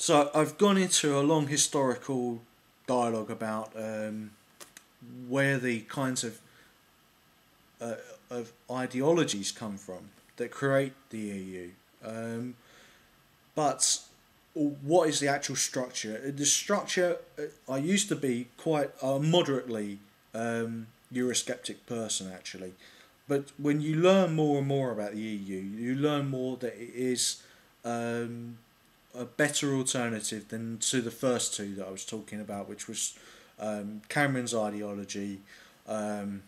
So I've gone into a long historical dialogue about where the kinds uh, of ideologies come from that create the EU. Um, but what is the actual structure? The structure, I used to be quite a moderately Eurosceptic person actually, but when you learn more and more about the EU, you learn more that it is um, a better alternative than to the first two that I was talking about, which was Cameron's ideology, um,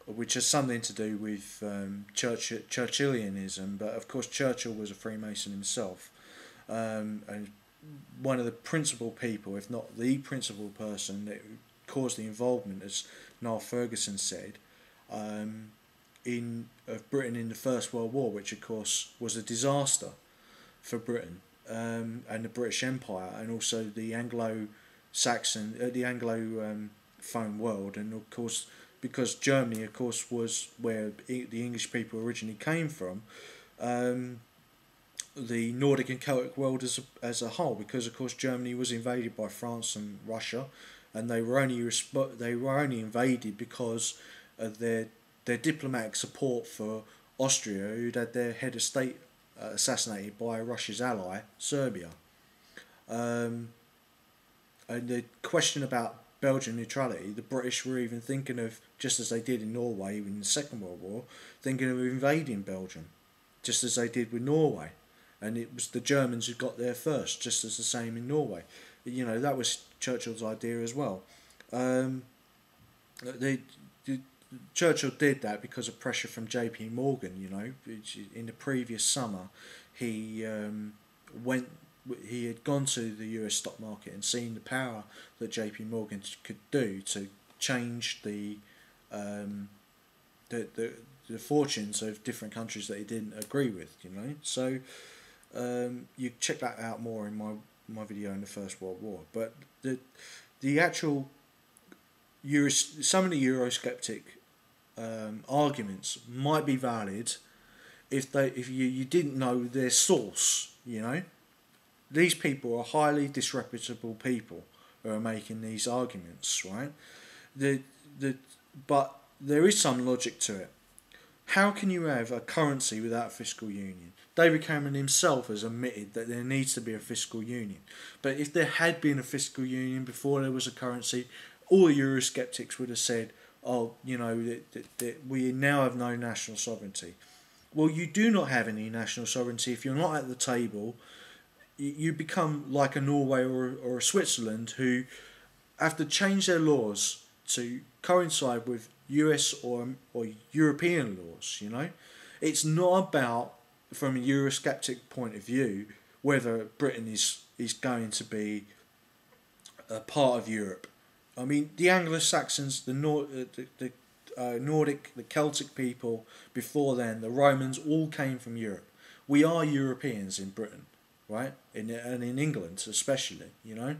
which has something to do with Churchillianism, but of course Churchill was a Freemason himself, and one of the principal people, if not the principal person that caused the involvement, as Niall Ferguson said, um, in of Britain in the First World War, which of course was a disaster for Britain and the British Empire, and also the Anglo-Saxon, the Anglo-phone world, and of course because Germany, of course, was where the English people originally came from. Um, the Nordic and Celtic world as a whole, because of course Germany was invaded by France and Russia, and they were only invaded because of their diplomatic support for Austria, who'd had their head of state assassinated by Russia's ally Serbia. Um, and the question about Belgian neutrality, the British were even thinking of, just as they did in Norway in the Second World War, thinking of invading Belgium, just as they did with Norway, and it was the Germans who got there first, just as the same in Norway. You know, that was Churchill's idea as well. Um, they Churchill did that because of pressure from J.P. Morgan. You know, in the previous summer, he went. He had gone to the U.S. stock market and seen the power that J.P. Morgan could do to change um, the fortunes of different countries that he didn't agree with. You know, so you check that out more in my video in the First World War. But the actual some of the Eurosceptic arguments might be valid if you didn't know their source. You know, these people are highly disreputable people who are making these arguments, right? The the but there is some logic to it. How can you have a currency without a fiscal union? David Cameron himself has admitted that there needs to be a fiscal union. But if there had been a fiscal union before there was a currency, all the Eurosceptics would have said, oh, you know, that we now have no national sovereignty. Well, you do not have any national sovereignty if you're not at the table. You become like a Norway or a Switzerland who have to change their laws to coincide with US or European laws. You know, it's not about, from a Eurosceptic point of view, whether Britain is going to be a part of Europe. I mean, the Anglo-Saxons, the Nordic, the Celtic people before then, the Romans, all came from Europe. We are Europeans in Britain, right? And in England especially, you know.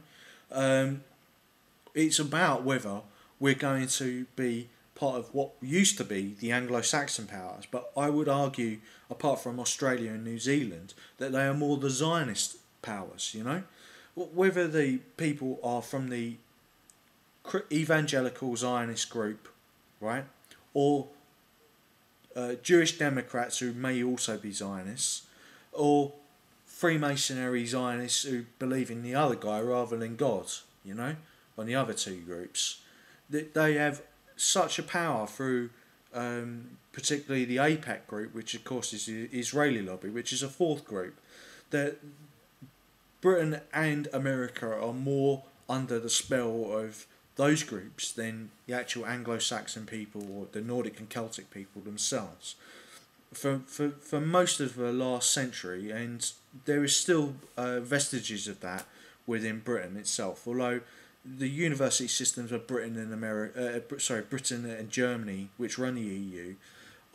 It's about whether we're going to be part of what used to be the Anglo-Saxon powers, but I would argue, apart from Australia and New Zealand, that they are more the Zionist powers, you know. Whether the people are from the evangelical Zionist group, right, or Jewish Democrats who may also be Zionists, or Freemasonry Zionists who believe in the other guy rather than God, you know, on the other two groups, that they have such a power through particularly the AIPAC group, which of course is the Israeli lobby, which is a fourth group, that Britain and America are more under the spell of those groups than the actual Anglo-Saxon people or the Nordic and Celtic people themselves. For most of the last century, and there is still vestiges of that within Britain itself, although the university systems of Britain and Britain and Germany, which run the EU,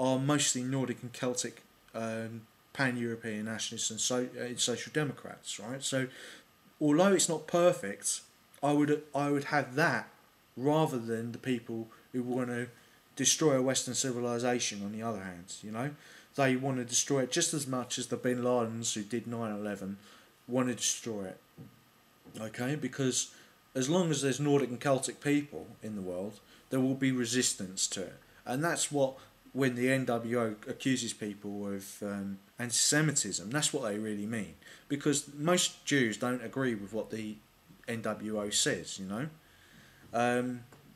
are mostly Nordic and Celtic pan-European nationalists and social democrats, right? So, although it's not perfect, I would have that rather than the people who want to destroy a Western civilization. On the other hand, you know, they want to destroy it just as much as the Bin Ladens who did 9/11 want to destroy it. Okay, because as long as there's Nordic and Celtic people in the world, there will be resistance to it. And that's what, when the NWO accuses people of anti-Semitism, that's what they really mean. Because most Jews don't agree with what the NWO says, you know,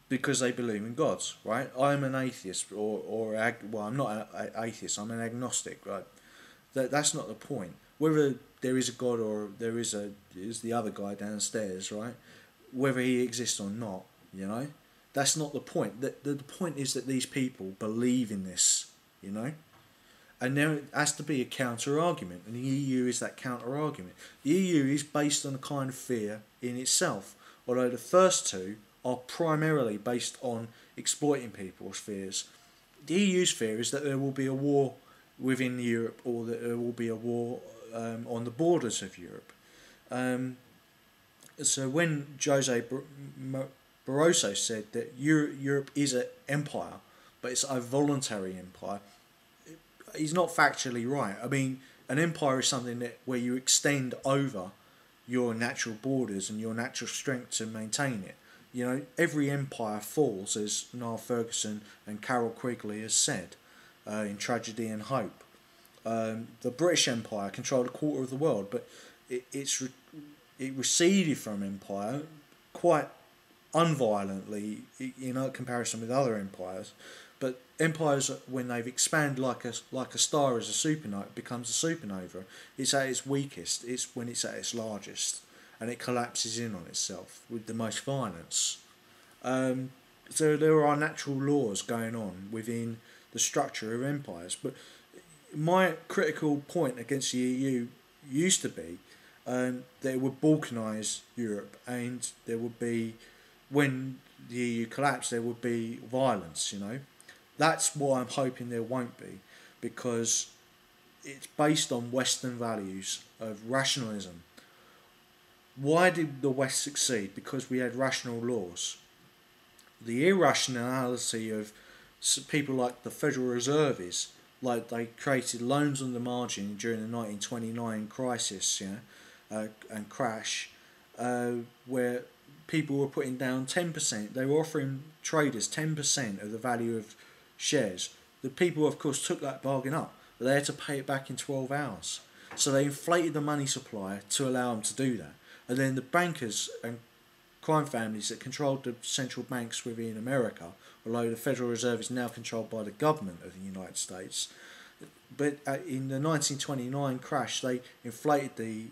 because they believe in gods, right? I'm an atheist, well, I'm not an atheist, I'm an agnostic, right? That's not the point. Whether there is a god or there is the other guy downstairs, right? Whether he exists or not, you know, that's not the point. The point is that these people believe in this, you know, and there has to be a counter argument, and the EU is that counter argument. The EU is based on a kind of fear in itself, although the first two are primarily based on exploiting people's fears. The EU's fear is that there will be a war within Europe, or that there will be a war on the borders of Europe. So when Jose Barroso said that Europe is an empire, but it's a voluntary empire, he's not factually right. I mean, an empire is something where you extend over your natural borders and your natural strength to maintain it. You know, every empire falls, as Niall Ferguson and Carol Quigley has said in Tragedy and Hope. The British Empire controlled a quarter of the world, but it receded from empire quite unviolently, in comparison with other empires. But empires, when they've expanded like a star as a supernova, becomes a supernova. It's at its weakest. It's when it's at its largest, and it collapses in on itself with the most violence. So there are natural laws going on within the structure of empires. But my critical point against the EU used to be that it would balkanise Europe, and there would be, when the EU collapsed, there would be violence, you know. That's what I'm hoping there won't be, because it's based on Western values of rationalism. Why did the West succeed? Because we had rational laws. The irrationality of people like the Federal Reserve is, like, they created loans on the margin during the 1929 crisis, and crash, where people were putting down 10%. They were offering traders 10% of the value of shares. The people, of course, took that bargain up, but they had to pay it back in 12 hours. So they inflated the money supply to allow them to do that. And then the bankers and crime families that controlled the central banks within America, although the Federal Reserve is now controlled by the government of the United States, but in the 1929 crash, they inflated the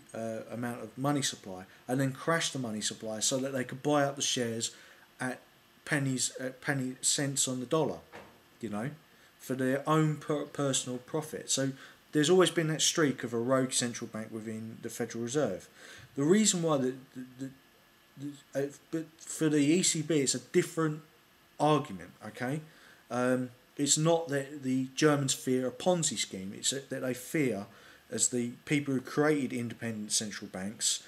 amount of money supply and then crashed the money supply so that they could buy up the shares at penny cents on the dollar, you know, for their own personal profit. So there's always been that streak of a rogue central bank within the Federal Reserve. The reason why but for the ECB, it's a different argument, okay? It's not that the Germans fear a Ponzi scheme, it's that they fear, as the people who created independent central banks,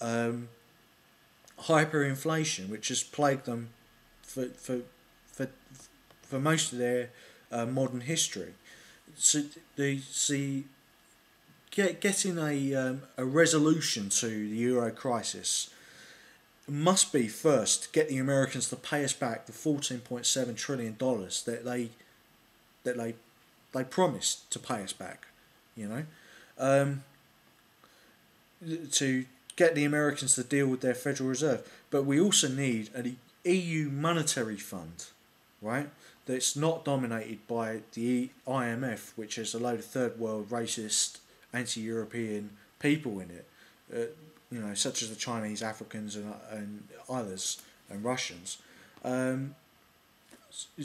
hyperinflation, which has plagued them for most of their modern history. So getting a resolution to the Euro crisis must be, first, get the Americans to pay us back the $14.7 trillion that they promised to pay us back, you know, to get the Americans to deal with their Federal Reserve. But we also need an EU monetary fund, right, that's not dominated by the IMF, which has a load of third world racist anti-European people in it, you know, such as the Chinese, Africans, and others, and Russians,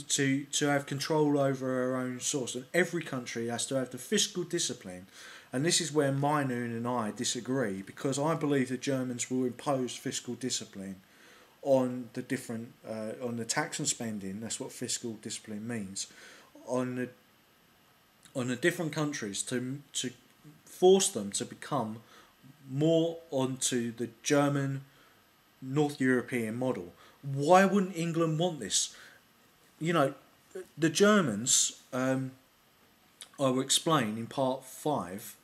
to have control over our own source. And every country has to have the fiscal discipline. And this is where Minoon and I disagree, because I believe the Germans will impose fiscal discipline on the different, on the tax and spending. That's what fiscal discipline means. On the different countries to force them to become more onto the German North European model. Why wouldn't England want this? You know, the Germans, I will explain in part 5